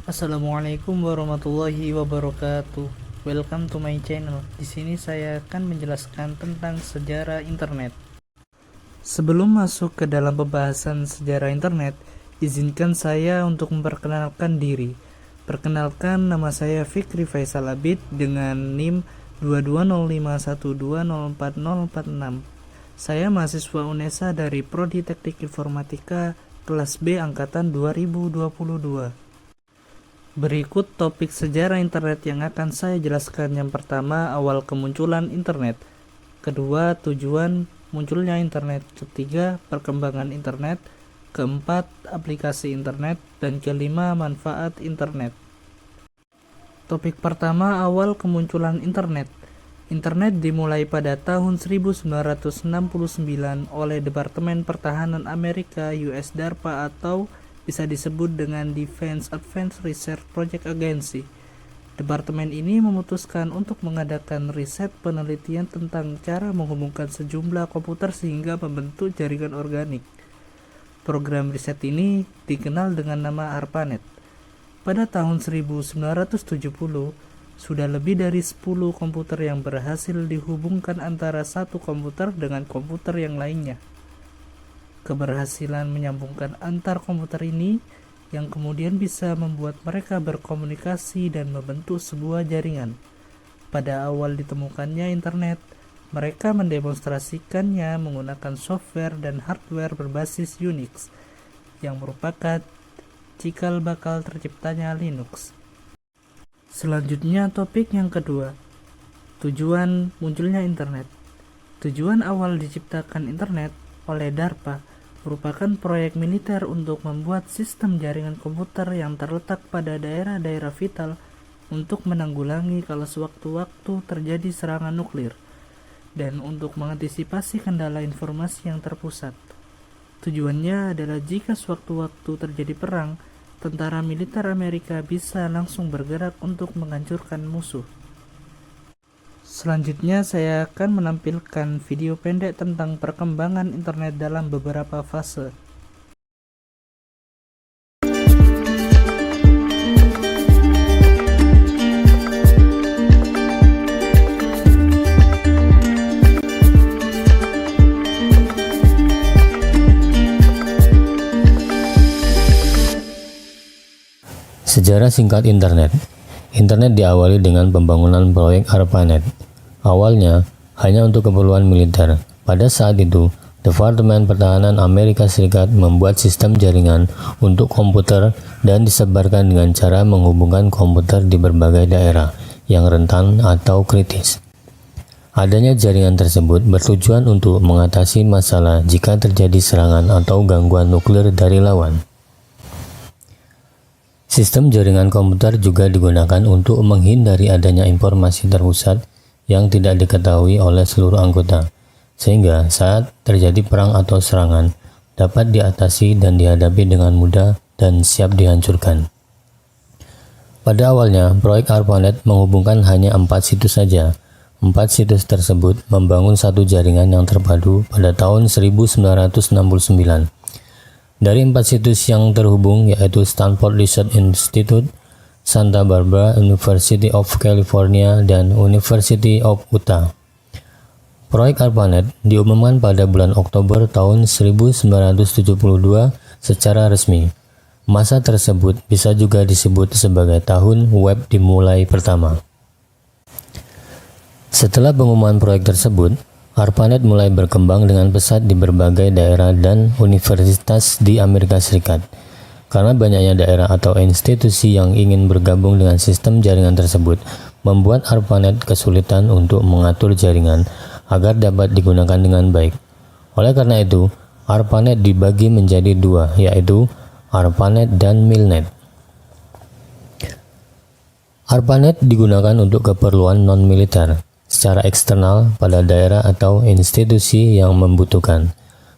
Assalamualaikum warahmatullahi wabarakatuh. Welcome to my channel. Di sini saya akan menjelaskan tentang sejarah internet. Sebelum masuk ke dalam pembahasan sejarah internet, izinkan saya untuk memperkenalkan diri. Perkenalkan, nama saya Fikri Faisal Abid dengan NIM 22051204046. Saya mahasiswa UNESA dari Prodi Teknik Informatika kelas B angkatan 2022. Berikut topik sejarah internet yang akan saya jelaskan. Yang pertama, awal kemunculan internet. Kedua, tujuan munculnya internet. Ketiga, perkembangan internet. Keempat, aplikasi internet. Dan kelima, manfaat internet. Topik pertama, awal kemunculan internet. Internet dimulai pada tahun 1969 oleh Departemen Pertahanan Amerika (US DARPA) atau bisa disebut dengan Defense Advanced Research Project Agency. Departemen ini memutuskan untuk mengadakan riset penelitian tentang cara menghubungkan sejumlah komputer sehingga membentuk jaringan organik. Program riset ini dikenal dengan nama ARPANET. Pada tahun 1970, sudah lebih dari 10 komputer yang berhasil dihubungkan antara satu komputer dengan komputer yang lainnya. Keberhasilan menyambungkan antar komputer ini yang kemudian bisa membuat mereka berkomunikasi dan membentuk sebuah jaringan. Pada awal ditemukannya internet, mereka mendemonstrasikannya menggunakan software dan hardware berbasis Unix, yang merupakan cikal bakal terciptanya Linux. Selanjutnya, topik yang kedua, tujuan munculnya internet. Tujuan awal diciptakan internet oleh DARPA merupakan proyek militer untuk membuat sistem jaringan komputer yang terletak pada daerah-daerah vital untuk menanggulangi kalau sewaktu-waktu terjadi serangan nuklir dan untuk mengantisipasi kendala informasi yang terpusat. Tujuannya adalah jika sewaktu-waktu terjadi perang, tentara militer Amerika bisa langsung bergerak untuk menghancurkan musuh. Selanjutnya saya akan menampilkan video pendek tentang perkembangan internet dalam beberapa fase. Sejarah singkat internet. Internet diawali dengan pembangunan proyek ARPANET. Awalnya hanya untuk keperluan militer. Pada saat itu, Departemen Pertahanan Amerika Serikat membuat sistem jaringan untuk komputer dan disebarkan dengan cara menghubungkan komputer di berbagai daerah yang rentan atau kritis. Adanya jaringan tersebut bertujuan untuk mengatasi masalah jika terjadi serangan atau gangguan nuklir dari lawan. Sistem jaringan komputer juga digunakan untuk menghindari adanya informasi terpusat yang tidak diketahui oleh seluruh anggota, sehingga saat terjadi perang atau serangan dapat diatasi dan dihadapi dengan mudah dan siap dihancurkan. Pada awalnya, proyek ARPANET menghubungkan hanya 4 situs saja. 4 situs tersebut membangun satu jaringan yang terpadu pada tahun 1969. Dari 4 situs yang terhubung yaitu Stanford Research Institute, Santa Barbara University of California, dan University of Utah. Proyek ARPANET diumumkan pada bulan Oktober tahun 1972 secara resmi. Masa tersebut bisa juga disebut sebagai tahun web dimulai pertama. Setelah pengumuman proyek tersebut, ARPANET mulai berkembang dengan pesat di berbagai daerah dan universitas di Amerika Serikat. Karena banyaknya daerah atau institusi yang ingin bergabung dengan sistem jaringan tersebut, membuat ARPANET kesulitan untuk mengatur jaringan agar dapat digunakan dengan baik. Oleh karena itu, ARPANET dibagi menjadi dua, yaitu ARPANET dan MILNET. ARPANET digunakan untuk keperluan non-militer secara eksternal pada daerah atau institusi yang membutuhkan.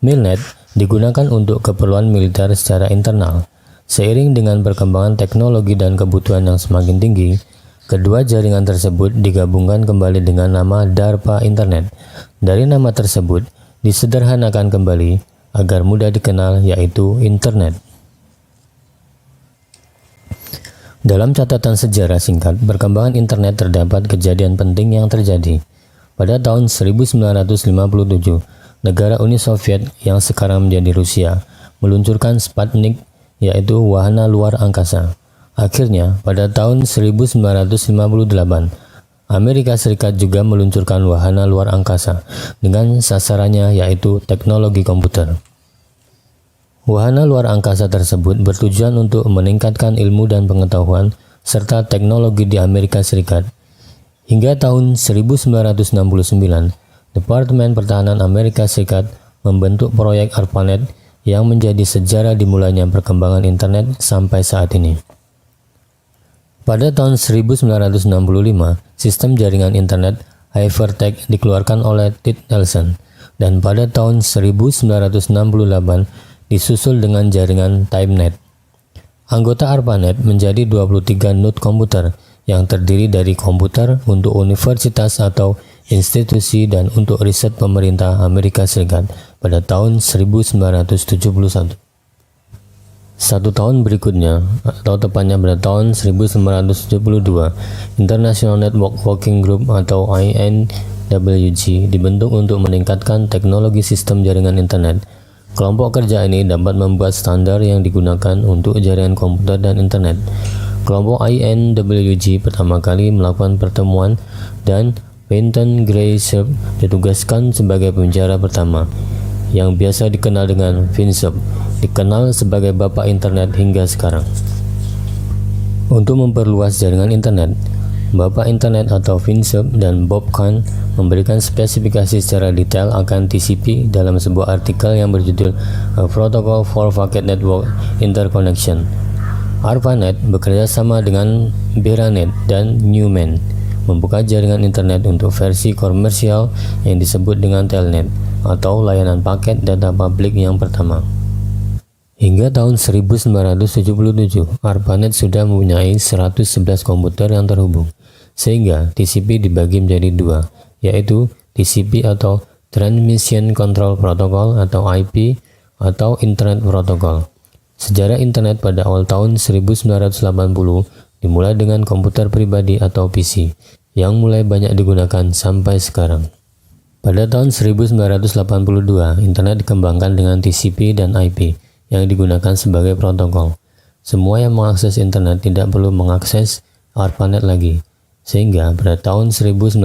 MILNET digunakan untuk keperluan militer secara internal. Seiring dengan perkembangan teknologi dan kebutuhan yang semakin tinggi, kedua jaringan tersebut digabungkan kembali dengan nama DARPA Internet. Dari nama tersebut disederhanakan kembali agar mudah dikenal, yaitu Internet. Dalam catatan sejarah singkat, perkembangan internet terdapat kejadian penting yang terjadi. Pada tahun 1957, negara Uni Soviet yang sekarang menjadi Rusia meluncurkan Sputnik, yaitu wahana luar angkasa. Akhirnya, pada tahun 1958, Amerika Serikat juga meluncurkan wahana luar angkasa dengan sasarannya yaitu teknologi komputer. Wahana luar angkasa tersebut bertujuan untuk meningkatkan ilmu dan pengetahuan serta teknologi di Amerika Serikat. Hingga tahun 1969, Departemen Pertahanan Amerika Serikat membentuk proyek ARPANET yang menjadi sejarah dimulainya perkembangan internet sampai saat ini. Pada tahun 1965, sistem jaringan internet Hypertext dikeluarkan oleh Ted Nelson, dan pada tahun 1968 disusul dengan jaringan TimeNet. Anggota ARPANET menjadi 23 node komputer yang terdiri dari komputer untuk universitas atau institusi dan untuk riset pemerintah Amerika Serikat pada tahun 1971. Satu tahun berikutnya, atau tepatnya pada tahun 1972, International Network Working Group atau INWG dibentuk untuk meningkatkan teknologi sistem jaringan internet. Kelompok kerja ini dapat membuat standar yang digunakan untuk jaringan komputer dan internet. Kelompok INWG pertama kali melakukan pertemuan dan Benton Gray Sharp ditugaskan sebagai pembicara pertama, yang biasa dikenal dengan FinServ, dikenal sebagai bapak internet hingga sekarang. Untuk memperluas jaringan internet, bapak internet atau FinServ dan Bob Kahn memberikan spesifikasi secara detail akan TCP dalam sebuah artikel yang berjudul A Protocol for Packet Network Interconnection. ARPANET bekerja sama dengan Beranet dan Newman membuka jaringan internet untuk versi komersial yang disebut dengan Telnet atau layanan paket data publik yang pertama. Hingga tahun 1977, ARPANET sudah mempunyai 111 komputer yang terhubung, sehingga TCP dibagi menjadi dua, yaitu TCP atau Transmission Control Protocol atau IP atau Internet Protocol. Sejarah internet pada awal tahun 1980 dimulai dengan komputer pribadi atau PC, yang mulai banyak digunakan sampai sekarang. Pada tahun 1982, internet dikembangkan dengan TCP dan IP yang digunakan sebagai protokol. Semua yang mengakses internet tidak perlu mengakses ARPANET lagi, sehingga pada tahun 1986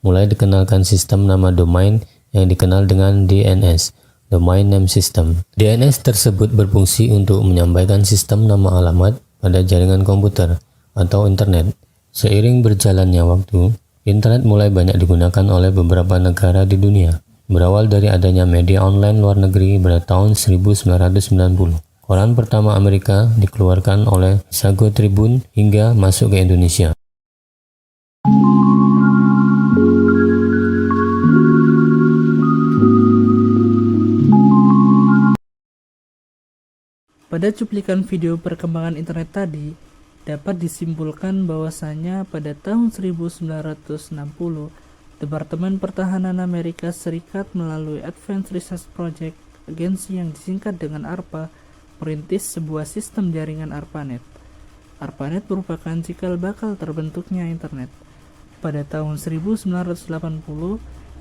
mulai dikenalkan sistem nama domain yang dikenal dengan DNS, Domain Name System. DNS tersebut berfungsi untuk menyampaikan sistem nama alamat pada jaringan komputer atau internet. Seiring berjalannya waktu, internet mulai banyak digunakan oleh beberapa negara di dunia. Berawal dari adanya media online luar negeri pada tahun 1990. Koran pertama Amerika dikeluarkan oleh Sago Tribune hingga masuk ke Indonesia. Pada cuplikan video perkembangan internet tadi, dapat disimpulkan bahwasanya pada tahun 1960, Departemen Pertahanan Amerika Serikat melalui Advanced Research Project, agensi yang disingkat dengan ARPA, merintis sebuah sistem jaringan ARPANET. ARPANET merupakan cikal bakal terbentuknya internet. Pada tahun 1980,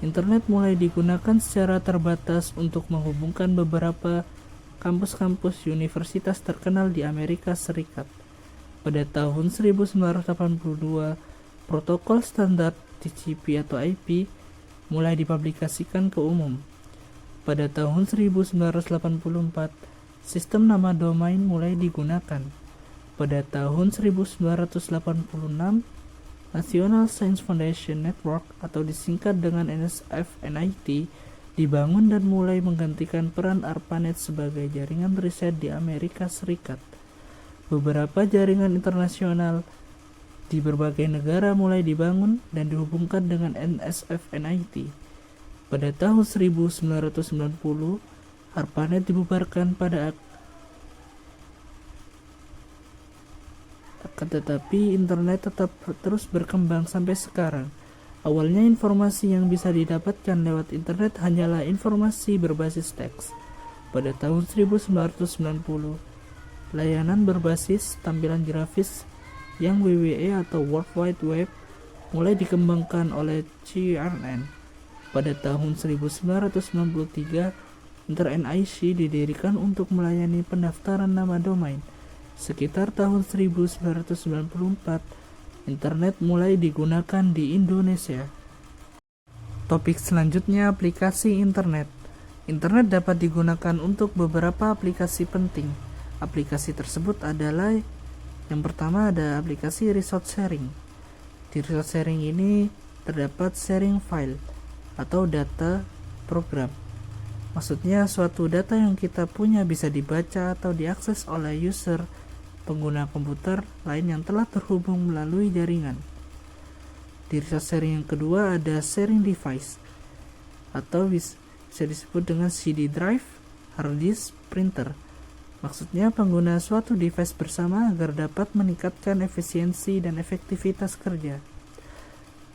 internet mulai digunakan secara terbatas untuk menghubungkan beberapa kampus-kampus universitas terkenal di Amerika Serikat. Pada tahun 1982, protokol standar TCP atau IP mulai dipublikasikan ke umum. Pada tahun 1984, sistem nama domain mulai digunakan. Pada tahun 1986, National Science Foundation Network atau disingkat dengan NSF/NIT dibangun dan mulai menggantikan peran ARPANET sebagai jaringan riset di Amerika Serikat. Beberapa jaringan internasional di berbagai negara mulai dibangun dan dihubungkan dengan NSF/NIT. Pada tahun 1990, ARPANET dibubarkan tetapi internet tetap terus berkembang sampai sekarang. Awalnya informasi yang bisa didapatkan lewat internet hanyalah informasi berbasis teks. Pada tahun 1990, Layanan berbasis tampilan grafis yang WWE atau World Wide Web mulai dikembangkan oleh CERN. Pada tahun 1993, InterNIC didirikan untuk melayani pendaftaran nama domain. Sekitar tahun 1994, internet mulai digunakan di Indonesia. Topik selanjutnya, aplikasi internet. Internet dapat digunakan untuk beberapa aplikasi penting. Aplikasi tersebut adalah yang pertama ada aplikasi resource sharing. Di resource sharing ini terdapat sharing file atau data program. Maksudnya suatu data yang kita punya bisa dibaca atau diakses oleh user pengguna komputer lain yang telah terhubung melalui jaringan. Di resource sharing yang kedua ada sharing device atau bisa disebut dengan CD drive, hard disk, printer. Maksudnya pengguna suatu device bersama agar dapat meningkatkan efisiensi dan efektivitas kerja.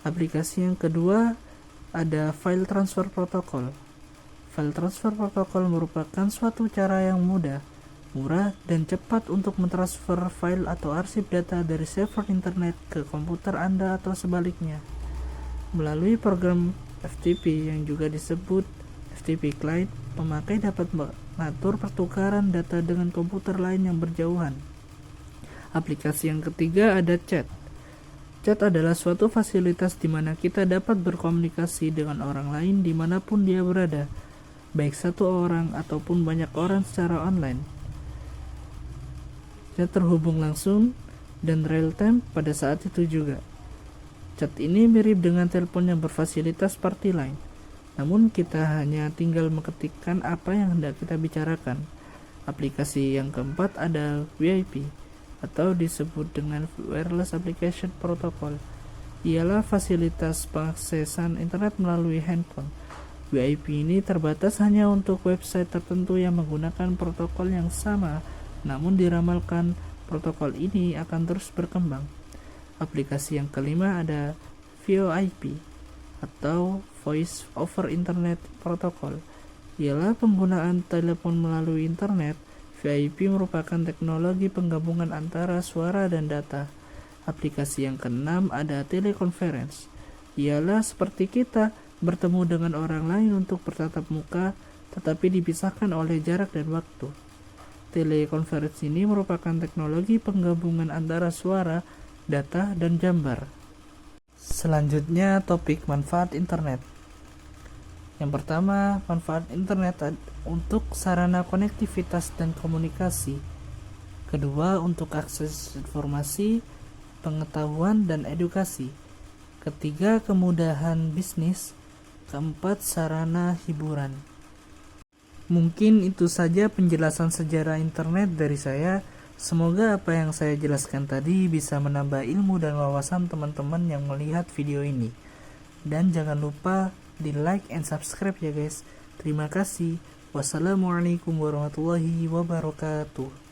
Aplikasi yang kedua ada file transfer protocol. File transfer protocol merupakan suatu cara yang mudah, murah, dan cepat untuk mentransfer file atau arsip data dari server internet ke komputer Anda atau sebaliknya. Melalui program FTP yang juga disebut FTP Client, pemakai dapat mengatur pertukaran data dengan komputer lain yang berjauhan. Aplikasi yang ketiga ada chat. Chat adalah suatu fasilitas di mana kita dapat berkomunikasi dengan orang lain dimanapun dia berada, baik satu orang ataupun banyak orang secara online. Chat terhubung langsung dan real time pada saat itu juga. Chat ini mirip dengan telepon yang berfasilitas party line, namun kita hanya tinggal mengetikkan apa yang hendak kita bicarakan. Aplikasi yang keempat ada WIP atau disebut dengan Wireless Application Protocol. Ialah fasilitas pengaksesan internet melalui handphone. WIP ini terbatas hanya untuk website tertentu yang menggunakan protokol yang sama, namun diramalkan protokol ini akan terus berkembang. Aplikasi yang kelima ada VoIP atau Voice over Internet Protocol. Ialah penggunaan telepon melalui internet. VIP merupakan teknologi penggabungan antara suara dan data. Aplikasi yang keenam ada teleconference. Ialah seperti kita bertemu dengan orang lain untuk bertatap muka, tetapi dipisahkan oleh jarak dan waktu. Teleconference ini merupakan teknologi penggabungan antara suara, data, dan gambar. Selanjutnya topik manfaat internet. Yang pertama, manfaat internet untuk sarana konektivitas dan komunikasi. Kedua, untuk akses informasi, pengetahuan, dan edukasi. Ketiga, kemudahan bisnis. Keempat, sarana hiburan. Mungkin itu saja penjelasan sejarah internet dari saya. Semoga apa yang saya jelaskan tadi bisa menambah ilmu dan wawasan teman-teman yang melihat video ini. Dan jangan lupa di like and subscribe ya guys. Terima kasih. Wassalamualaikum warahmatullahi wabarakatuh.